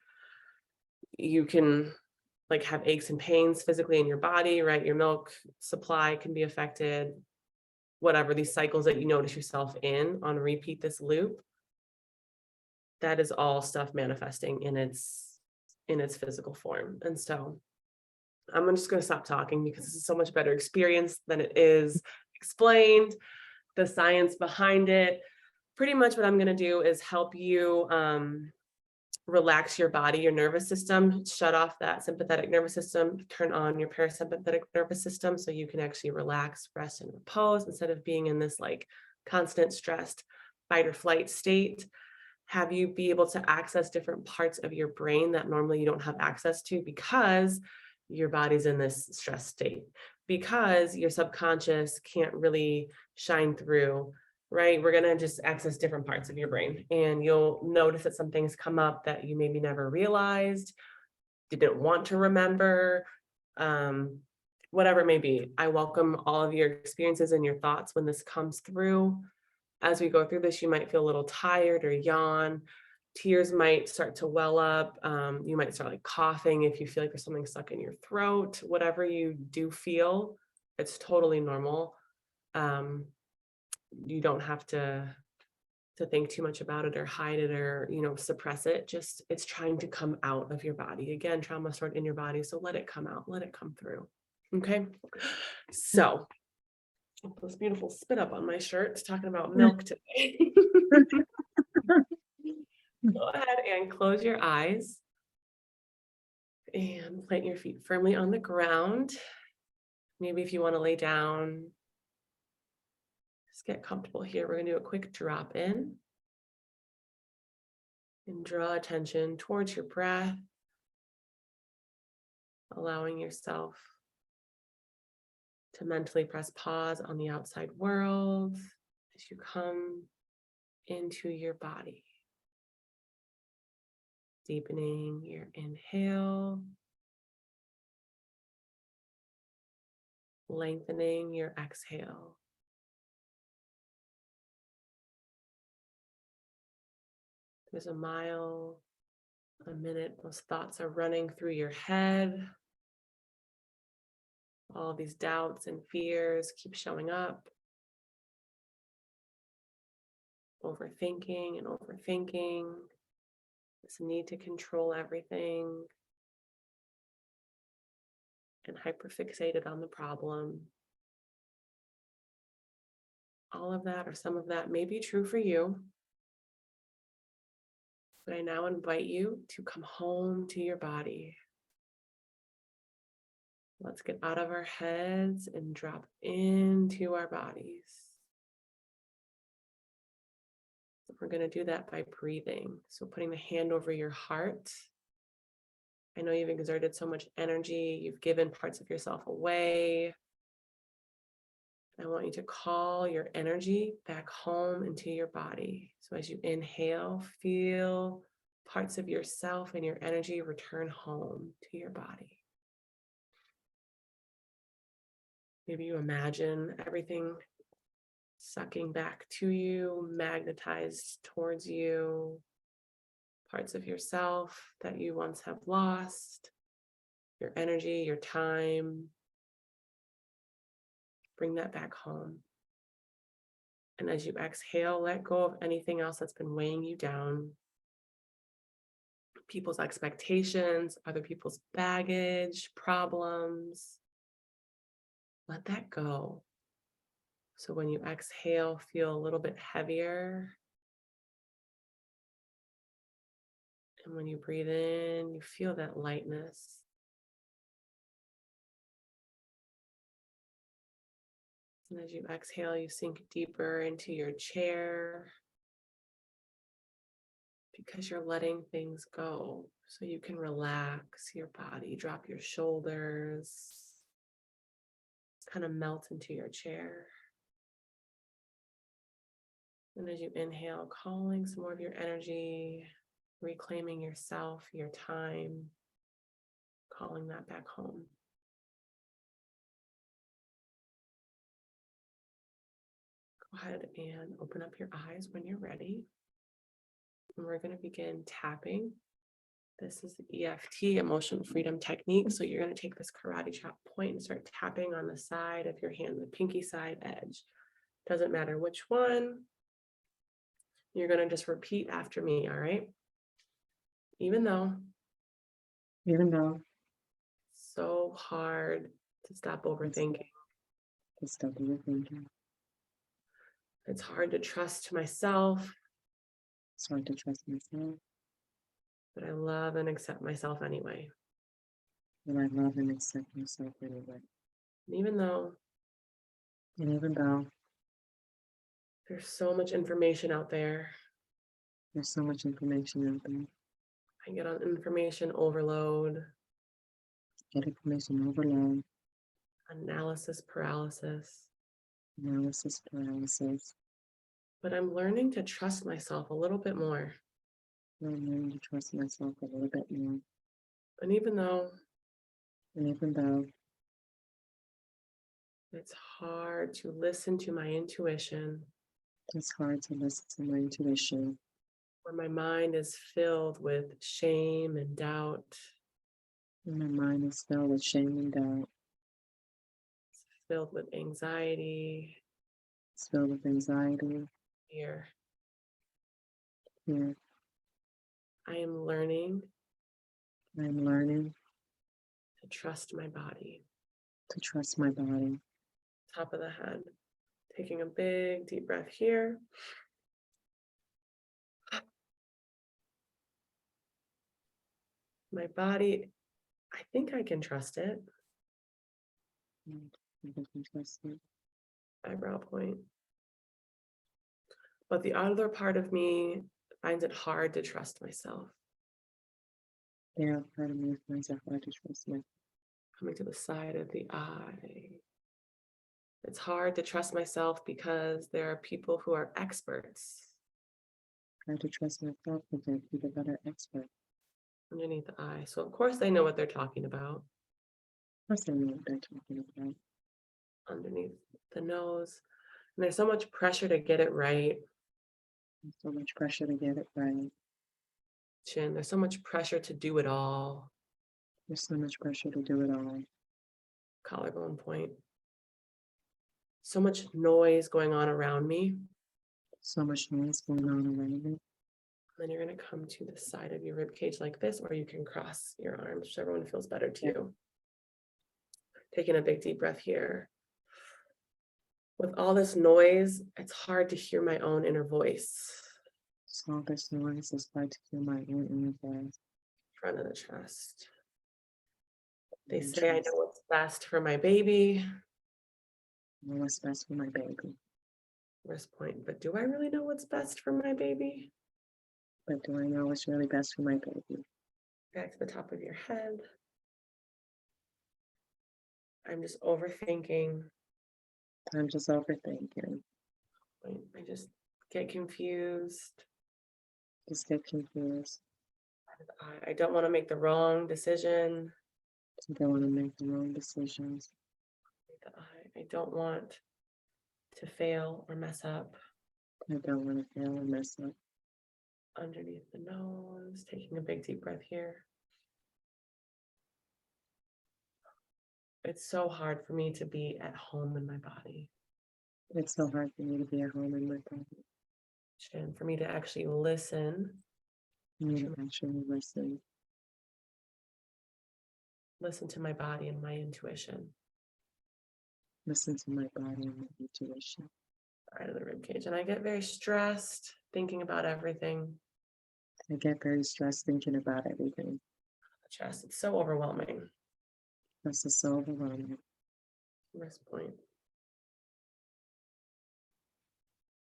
Speaker 2: You can like have aches and pains physically in your body, right? Your milk supply can be affected, whatever these cycles that you notice yourself in on repeat, this loop, that is all stuff manifesting in its physical form. And so I'm just going to stop talking, because this is so much better experience than it is explained, the science behind it. Pretty much what I'm going to do is help you relax your body, your nervous system, shut off that sympathetic nervous system, turn on your parasympathetic nervous system, so you can actually relax, rest, and repose instead of being in this like constant stressed fight or flight state. Have you be able to access different parts of your brain that normally you don't have access to, because your body's in this stress state, because your subconscious can't really shine through, right? We're going to just access different parts of your brain, and you'll notice that some things come up that you maybe never realized, didn't want to remember, whatever it may be. I welcome all of your experiences and your thoughts when this comes through. as we go through this, you might feel a little tired or yawn. Tears might start to well up. You might start like coughing if you feel like there's something stuck in your throat. Whatever you do feel, it's totally normal. You don't have to think too much about it or hide it or, suppress it. Just, it's trying to come out of your body. Again, trauma stored in your body. So let it come out, let it come through. Okay. So I'll put this beautiful spit up on my shirt talking about milk today. Go ahead and close your eyes and plant your feet firmly on the ground. Maybe if you want to lay down, just get comfortable here. We're going to do a quick drop in and draw attention towards your breath, allowing yourself to mentally press pause on the outside world as you come into your body. Deepening your inhale, lengthening your exhale. There's a mile a minute, those thoughts are running through your head. All these doubts and fears keep showing up. Overthinking and overthinking. This need to control everything. And hyperfixated on the problem. All of that or some of that may be true for you. But I now invite you to come home to your body. Let's get out of our heads and drop into our bodies. We're going to do that by breathing. So putting the hand over your heart. I know you've exerted so much energy. You've given parts of yourself away. I want you to call your energy back home into your body. So as you inhale, feel parts of yourself and your energy return home to your body. Maybe you imagine everything sucking back to you, magnetized towards you, parts of yourself that you once have lost, your energy, your time. Bring that back home. And as you exhale, let go of anything else that's been weighing you down. People's expectations, other people's baggage, problems. Let that go. So when you exhale, feel a little bit heavier. And when you breathe in, you feel that lightness. And as you exhale, you sink deeper into your chair because you're letting things go. So you can relax your body, drop your shoulders, kind of melt into your chair. And as you inhale, calling some more of your energy, reclaiming yourself, your time, calling that back home. Go ahead and open up your eyes when you're ready. And we're going to begin tapping. This is the EFT, Emotional Freedom Technique. So you're going to take this karate chop point and start tapping on the side of your hand, the pinky side edge. Doesn't matter which one. You're going to just repeat after me, all right? Even though so hard to stop overthinking. It's hard to trust myself.
Speaker 1: It's hard to trust myself.
Speaker 2: But I love and accept myself anyway.
Speaker 1: And I love and accept myself anyway.
Speaker 2: And even though there's so much information out there.
Speaker 1: There's so much information out there.
Speaker 2: I get on information overload. Analysis paralysis. But I'm learning to trust myself a little bit more. And even though it's hard to listen to my intuition,
Speaker 1: It's hard to listen to my intuition.
Speaker 2: Where my mind is filled with shame and doubt,
Speaker 1: And my mind is filled with shame and doubt.
Speaker 2: filled with anxiety,
Speaker 1: It's filled with anxiety.
Speaker 2: fear.
Speaker 1: Here,
Speaker 2: I am learning
Speaker 1: I'm learning
Speaker 2: to trust my body.
Speaker 1: to trust my body.
Speaker 2: Top of the head. Taking a big deep breath here. My body, I think I can trust it.
Speaker 1: I can trust it.
Speaker 2: Eyebrow point. But the other part of me finds it hard to trust myself.
Speaker 1: Yeah, part of me finds it hard to trust myself.
Speaker 2: Coming to the side of the eye. It's hard to trust myself because there are people who are experts
Speaker 1: Hard to trust myself because there are people that are experts.
Speaker 2: underneath the eye. So of course they know what they're talking about.
Speaker 1: Of course, I know what they're talking about.
Speaker 2: Underneath the nose. And there's so much pressure to get it right.
Speaker 1: There's so much pressure to get it right.
Speaker 2: Chin, there's so much pressure to do it all.
Speaker 1: There's so much pressure to do it all.
Speaker 2: Collarbone point. So much noise going on around me.
Speaker 1: So much noise going on around me.
Speaker 2: Then you're going to come to the side of your rib cage like this, or you can cross your arms, whichever one feels better to you. Taking a big deep breath here. With all this noise, it's hard to hear my own inner voice.
Speaker 1: So all this noise is hard to hear my own inner voice.
Speaker 2: Front of the chest. They say I know what's best for my baby.
Speaker 1: I know what's best for my baby.
Speaker 2: Wrist point, but do I really know what's best for my baby?
Speaker 1: But do I know what's really best for my baby?
Speaker 2: Back to the top of your head. I'm just overthinking.
Speaker 1: I'm just overthinking.
Speaker 2: I just get confused.
Speaker 1: Just get confused.
Speaker 2: I don't want to make the wrong decision.
Speaker 1: I don't want to make the wrong decisions.
Speaker 2: I don't want to fail or mess up.
Speaker 1: I don't want to fail or mess up.
Speaker 2: Underneath the nose, taking a big deep breath here. It's so hard for me to be at home in my body.
Speaker 1: It's so hard for me to be at home in my body.
Speaker 2: And for me to actually listen.
Speaker 1: For me to actually listen.
Speaker 2: Listen to my body and my intuition.
Speaker 1: Listen to my body and my intuition.
Speaker 2: Right of the rib cage. And I get very stressed thinking about everything.
Speaker 1: I get very stressed thinking about everything.
Speaker 2: The chest, it's so overwhelming.
Speaker 1: This is so overwhelming.
Speaker 2: Wrist point.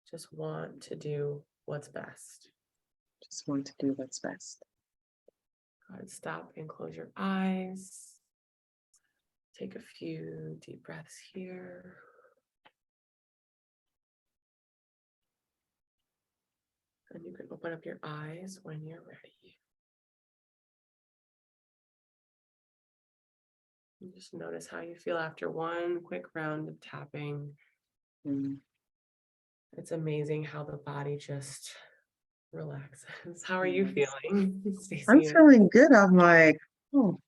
Speaker 2: Just want to do what's best.
Speaker 1: Just want to do what's best.
Speaker 2: Go ahead, stop and close your eyes. Take a few deep breaths here. And you can open up your eyes when you're ready. And just notice how you feel after one quick round of tapping. It's amazing how the body just relaxes. How are you feeling, Stacy?
Speaker 1: I'm feeling good. I'm like, oh,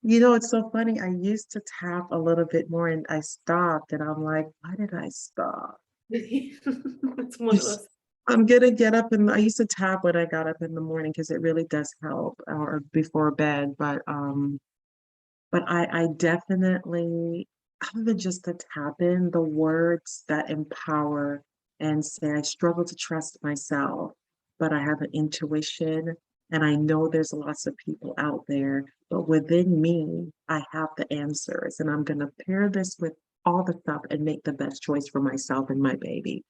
Speaker 1: it's so funny. I used to tap a little bit more and I stopped and I'm like, why did I stop?
Speaker 2: It's one of those.
Speaker 1: I'm gonna get up, and I used to tap when I got up in the morning because it really does help, or before bed. But I definitely, other than just the tap in, the words that empower and say, I struggle to trust myself, but I have an intuition, and I know there's lots of people out there, but within me, I have the answers, and I'm gonna pair this with all the stuff and make the best choice for myself and my baby.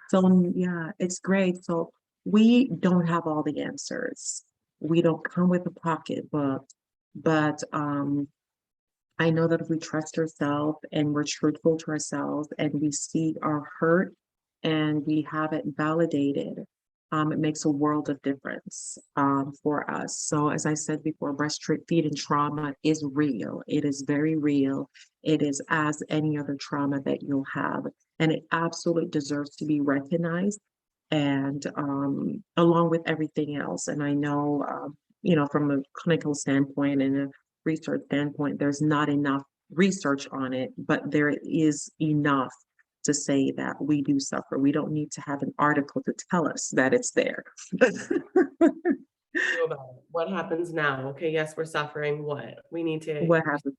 Speaker 1: So yeah, it's great. So we don't have all the answers. We don't come with a pocketbook, but I know that if we trust ourselves and we're truthful to ourselves and we see our hurt and we have it validated, it makes a world of difference for us. So as I said before, breastfeeding trauma is real. It is very real. It is as any other trauma that you'll have. and it absolutely deserves to be recognized. And along with everything else. And I know, from a clinical standpoint and a research standpoint, there's not enough research on it, but there is enough to say that we do suffer. We don't need to have an article to tell us that it's there.
Speaker 2: About it. What happens now? Okay, yes, we're suffering. What? We need to
Speaker 1: What happened?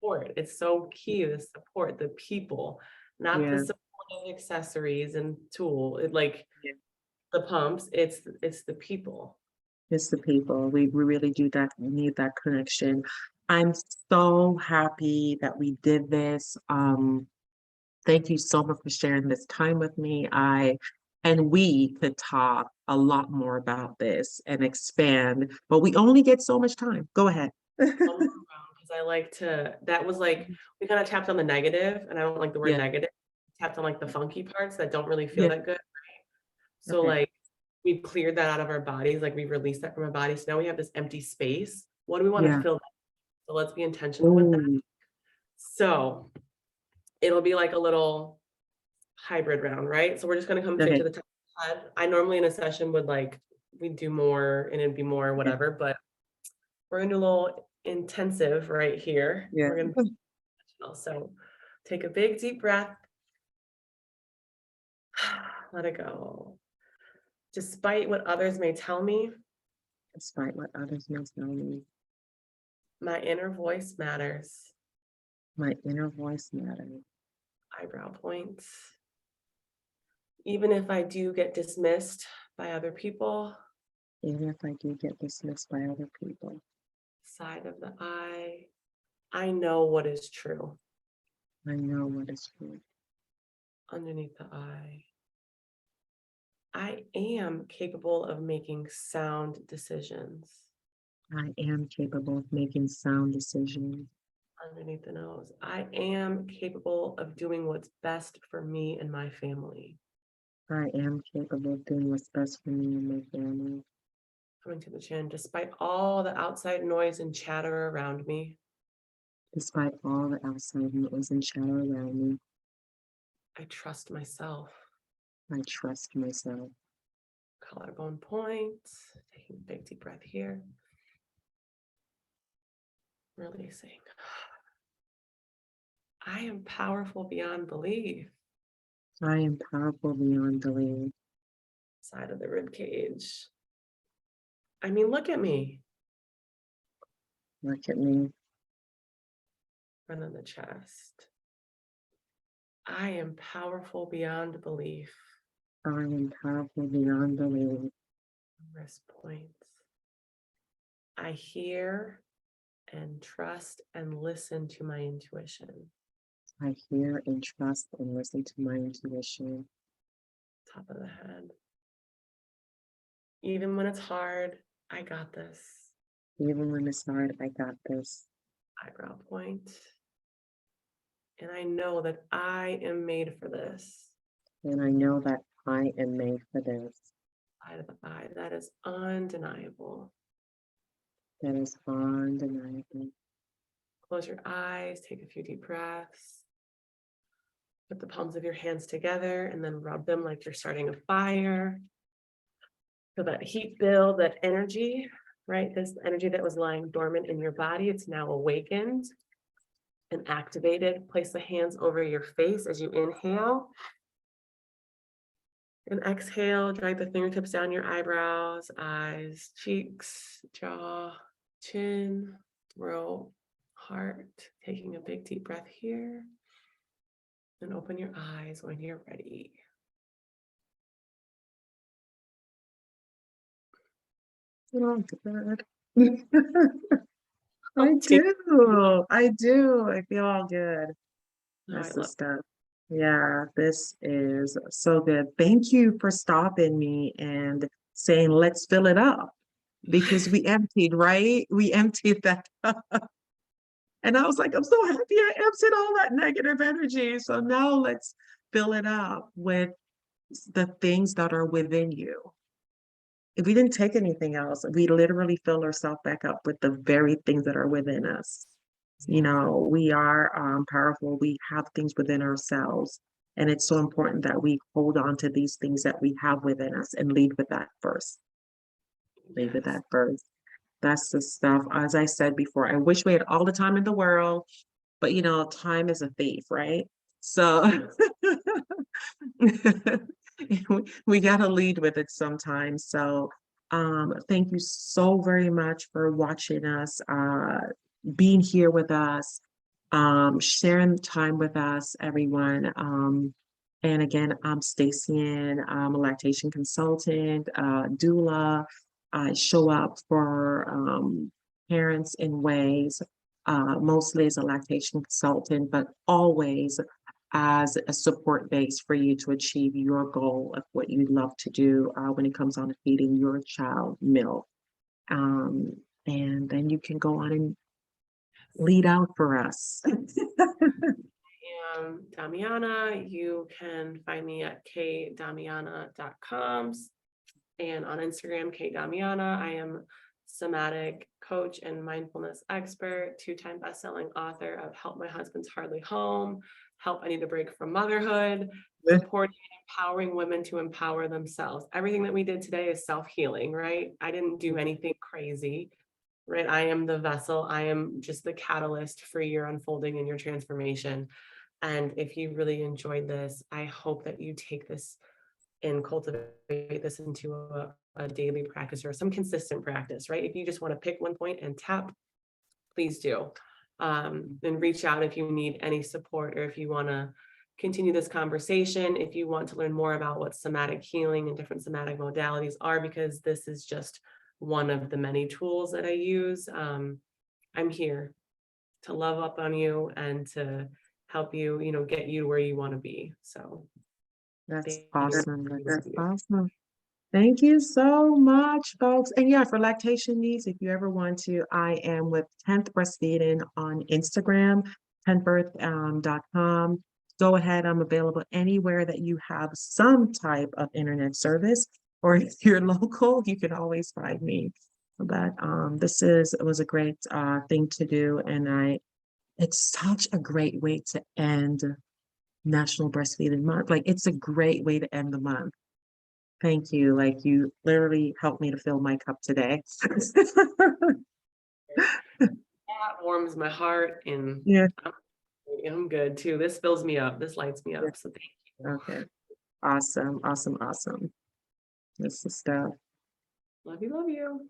Speaker 2: support. It's so key, the support, the people, not the
Speaker 1: Yeah.
Speaker 2: supportive accessories and tool. Like
Speaker 1: Yeah.
Speaker 2: the pumps, it's the people.
Speaker 1: It's the people. We really do need that connection. I'm so happy that we did this. Thank you so much for sharing this time with me. And we could talk a lot more about this and expand, but we only get so much time. Go ahead.
Speaker 2: Because I like to, that was like, we kind of tapped on the negative, and I don't like the word
Speaker 1: Yeah.
Speaker 2: negative. Tapped on like the funky parts that don't really feel
Speaker 1: Yeah.
Speaker 2: that good. So
Speaker 1: Okay.
Speaker 2: like we've cleared that out of our bodies, like we've released that from our bodies. So now we have this empty space. What do we want to
Speaker 1: Yeah.
Speaker 2: fill that? So let's be intentional with that.
Speaker 1: Ooh,
Speaker 2: So it'll be like a little hybrid round, right? So we're just gonna come straight
Speaker 1: okay.
Speaker 2: to the top of the head. I normally in a session would like, we'd do more and it'd be more whatever, but we're gonna do a little intensive right here.
Speaker 1: Yeah.
Speaker 2: We're gonna be intentional. So take a big deep breath. Let it go. Despite what others may tell me,
Speaker 1: Despite what others may tell me,
Speaker 2: my inner voice matters.
Speaker 1: my inner voice matters.
Speaker 2: Eyebrow points. Even if I do get dismissed by other people,
Speaker 1: Even if I do get dismissed by other people,
Speaker 2: side of the eye, I know what is true.
Speaker 1: I know what is true.
Speaker 2: Underneath the eye, I am capable of making sound decisions.
Speaker 1: I am capable of making sound decisions.
Speaker 2: Underneath the nose, I am capable of doing what's best for me and my family.
Speaker 1: I am capable of doing what's best for me and my family.
Speaker 2: Coming to the chin, despite all the outside noise and chatter around me,
Speaker 1: Despite all the outside noise and chatter around me,
Speaker 2: I trust myself.
Speaker 1: I trust myself.
Speaker 2: Collarbone points, taking a big deep breath here. Releasing. I am powerful beyond belief.
Speaker 1: I am powerful beyond belief.
Speaker 2: Side of the rib cage. I mean, look at me.
Speaker 1: Look at me.
Speaker 2: Front of the chest. I am powerful beyond belief.
Speaker 1: I am powerful beyond belief.
Speaker 2: Wrist points. I hear and trust and listen to my intuition.
Speaker 1: I hear and trust and listen to my intuition.
Speaker 2: Top of the head. Even when it's hard, I got this.
Speaker 1: Even when it's hard, I got this.
Speaker 2: Eyebrow point. And I know that I am made for this.
Speaker 1: And I know that I am made for this.
Speaker 2: Side of the eye. That is undeniable.
Speaker 1: That is undeniable.
Speaker 2: Close your eyes, take a few deep breaths. Put the palms of your hands together and then rub them like you're starting a fire. Feel that heat build, that energy, right? This energy that was lying dormant in your body, it's now awakened and activated. Place the hands over your face as you inhale. And exhale, drag the fingertips down your eyebrows, eyes, cheeks, jaw, chin, throat, heart. Taking a big deep breath here. And open your eyes when you're ready.
Speaker 1: Oh, good. I do. I feel all good. That's the stuff. Yeah, this is so good. Thank you for stopping me and saying, let's fill it up, because we emptied, right? We emptied that up. And I was like, I'm so happy I emptied all that negative energy. So now let's fill it up with the things that are within you. If we didn't take anything else, we literally fill ourselves back up with the very things that are within us. You know, we are powerful. We have things within ourselves And it's so important that we hold on to these things that we have within us and lead with that first. Lead with that first. That's the stuff. As I said before, I wish we had all the time in the world, but you know, time is a thief, right? So we got to lead with it sometimes. So thank you so very much for watching us, being here with us, sharing time with us, everyone. And again, I'm Stacy-Ann. I'm a lactation consultant, doula. I show up for parents in ways, mostly as a lactation consultant, but always as a support base for you to achieve your goal of what you love to do when it comes on to feeding your child milk. And then you can go on and lead out for us.
Speaker 2: Domiana. You can find me at kdomiana.com and on Instagram, kdomiana. I am somatic coach and mindfulness expert, 2-time bestselling author of Help My Husband's Hardly Home, Help I Need a Break from Motherhood, supporting and empowering women to empower themselves. Everything that we did today is self-healing, right? I didn't do anything crazy, right? I am the vessel. I am just the catalyst for your unfolding and your transformation. And if you really enjoyed this, I hope that you take this and cultivate this into a daily practice or some consistent practice, right? If you just want to pick one point and tap, please do. And reach out if you need any support or if you want to continue this conversation, if you want to learn more about what somatic healing and different somatic modalities are, because this is just one of the many tools that I use. I'm here to love up on you and to help you, get you where you want to be. So
Speaker 1: that's awesome. That's awesome. Thank you so much, folks. And yeah, for lactation needs, if you ever want to, I am with 10th Breastfeeding on Instagram, 10thbirth.com. Go ahead. I'm available anywhere that you have some type of internet service, or if you're local, you can always find me. But it was a great thing to do. And it's such a great way to end National Breastfeeding Month. Like, it's a great way to end the month. Thank you. Like, you literally helped me to fill my cup today.
Speaker 2: That warms my heart, and
Speaker 1: Yeah.
Speaker 2: I'm good too. This fills me up. This lights me up. So thank you.
Speaker 1: Okay. Awesome. Awesome. Awesome. This is stuff.
Speaker 2: Love you. Love you.